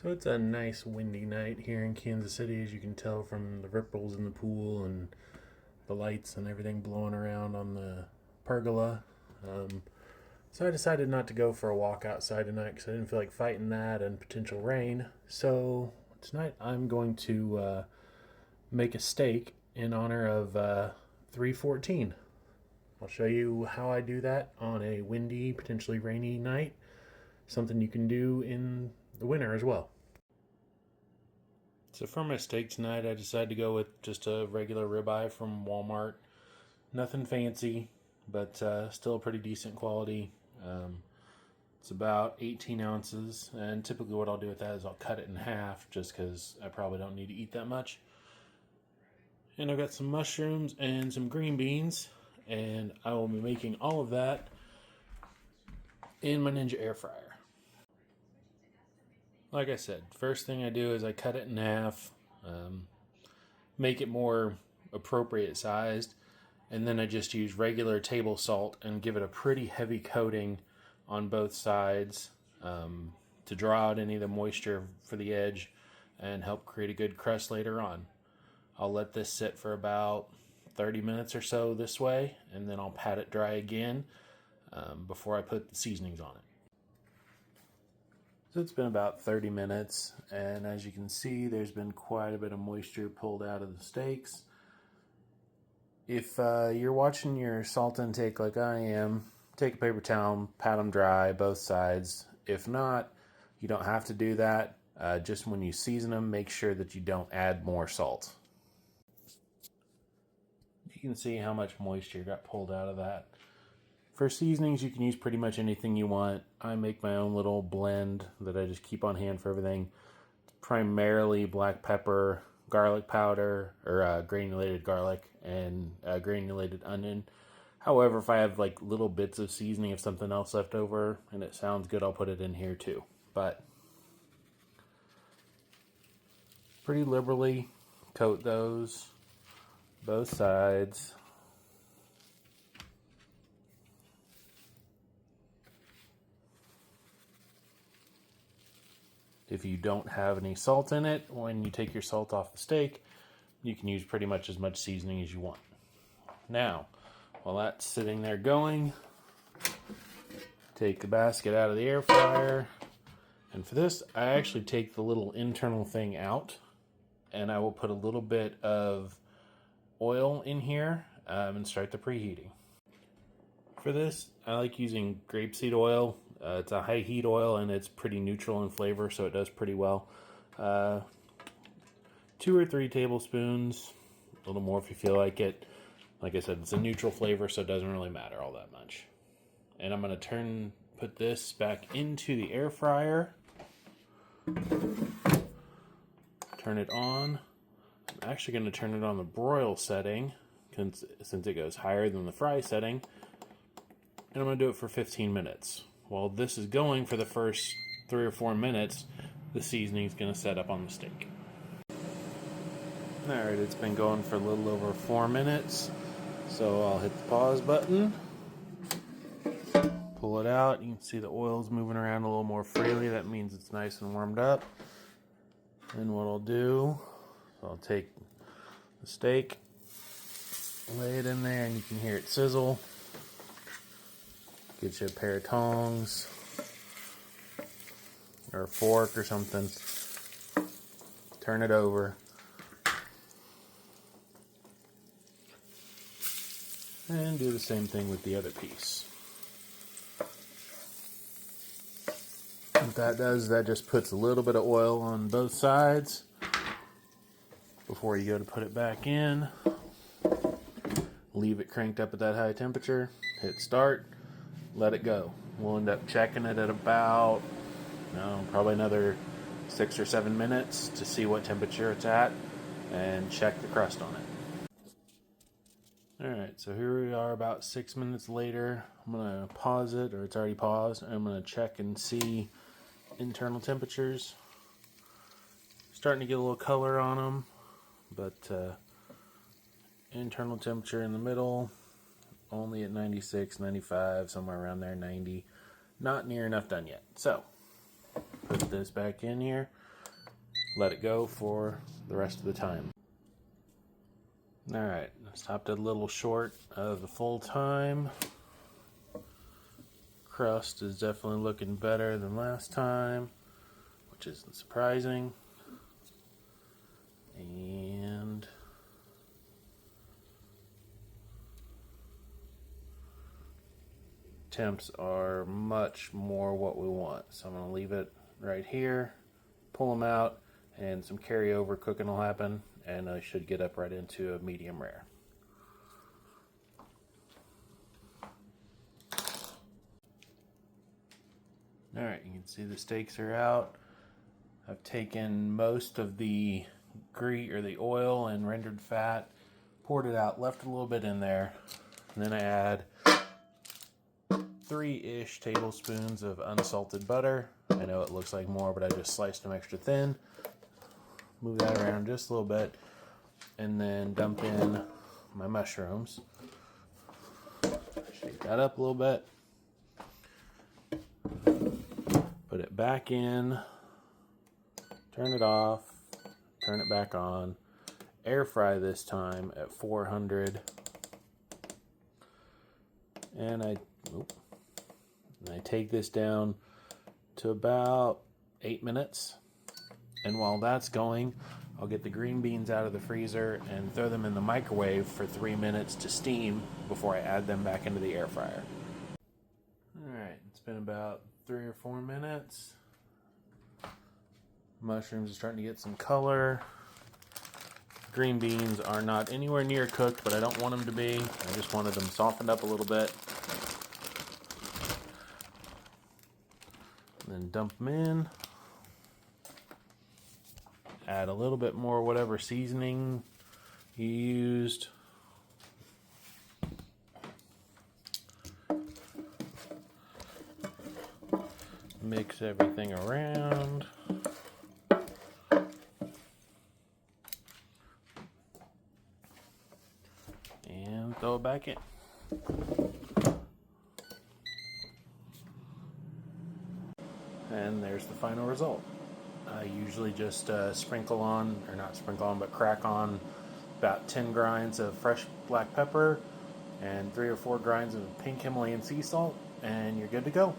So it's a nice windy night here in Kansas City, as you can tell from the ripples in the pool and the lights and everything blowing around on the pergola. Um, so I decided not to go for a walk outside tonight because I didn't feel like fighting that and potential rain. So tonight I'm going to make a steak in honor of 314. I'll show you how I do that on a windy, potentially rainy night. Something you can do in the winter as well. So for my steak tonight, I decided to go with just a regular ribeye from Walmart. Nothing fancy, but still pretty decent quality. It's about 18 ounces, and typically what I'll do with that is I'll cut it in half just because I probably don't need to eat that much. And I've got some mushrooms and some green beans, and I will be making all of that in my Ninja air fryer. Like I said, first thing I do is I cut it in half, make it more appropriate sized, and then I just use regular table salt and give it a pretty heavy coating on both sides to draw out any of the moisture for the edge and help create a good crust later on. I'll let this sit for about 30 minutes or so this way, and then I'll pat it dry again before I put the seasonings on it. So it's been about 30 minutes, and as you can see, there's been quite a bit of moisture pulled out of the steaks. If you're watching your salt intake like I am, take a paper towel, pat them dry, both sides. If not, you don't have to do that. Just when you season them, make sure that you don't add more salt. You can see how much moisture got pulled out of that. For seasonings, you can use pretty much anything you want. I make my own little blend that I just keep on hand for everything. Primarily black pepper, garlic powder, or granulated garlic, and granulated onion. However, if I have like little bits of seasoning of something else left over and it sounds good, I'll put it in here too. But pretty liberally coat those, both sides. If you don't have any salt in it, when you take your salt off the steak, you can use pretty much as much seasoning as you want. Now, while that's sitting there going, take the basket out of the air fryer. And for this, I actually take the little internal thing out, and I will put a little bit of oil in here and start the preheating. For this, I like using grapeseed oil. It's a high heat oil and it's pretty neutral in flavor, so it does pretty well. 2 or 3 tablespoons, a little more if you feel like it. Like I said, it's a neutral flavor, so it doesn't really matter all that much. And I'm going to put this back into the air fryer. Turn it on. I'm actually going to turn it on the broil setting since it goes higher than the fry setting. And I'm going to do it for 15 minutes. While this is going for the first 3 or 4 minutes, the seasoning is going to set up on the steak. Alright, it's been going for a little over 4 minutes. So I'll hit the pause button. Pull it out. You can see the oil's moving around a little more freely. That means it's nice and warmed up. And what I'll do, I'll take the steak, lay it in there, and you can hear it sizzle. Get you a pair of tongs or a fork or something. Turn it over. And do the same thing with the other piece. What that does, that just puts a little bit of oil on both sides before you go to put it back in. Leave it cranked up at that high temperature. Hit start. Let it go. We'll end up checking it at about, probably another 6 or 7 minutes to see what temperature it's at and check the crust on it. Alright, so here we are about 6 minutes later. I'm going to pause it, or it's already paused. I'm going to check and see internal temperatures. Starting to get a little color on them, but internal temperature in the middle, only at 96, 95, somewhere around there, 90. Not near enough done yet. So, put this back in here. let it go for the rest of the time. Alright, stopped it a little short of the full time. Crust is definitely looking better than last time, which isn't surprising. And temps are much more what we want. So I'm going to leave it right here, pull them out, and some carryover cooking will happen, and I should get up right into a medium rare. Alright, you can see the steaks are out. I've taken most of the grease or the oil and rendered fat, poured it out, left a little bit in there, and then I add 3-ish tablespoons of unsalted butter. I know it looks like more, but I just sliced them extra thin. Move that around just a little bit, and then dump in my mushrooms. Shake that up a little bit. Put it back in, turn it off, turn it back on, air fry this time at 400, and I take this down to about 8 minutes, and while that's going, I'll get the green beans out of the freezer and throw them in the microwave for 3 minutes to steam before I add them back into the air fryer. Alright, it's been about 3 or 4 minutes. Mushrooms are starting to get some color. Green beans are not anywhere near cooked, but I don't want them to be. I just wanted them softened up a little bit. And then dump them in. Add a little bit more whatever seasoning you used. Mix everything around. And throw it back in. And there's the final result. I usually just sprinkle on, or not sprinkle on, but crack on about 10 grinds of fresh black pepper and 3 or 4 grinds of pink Himalayan sea salt, and you're good to go.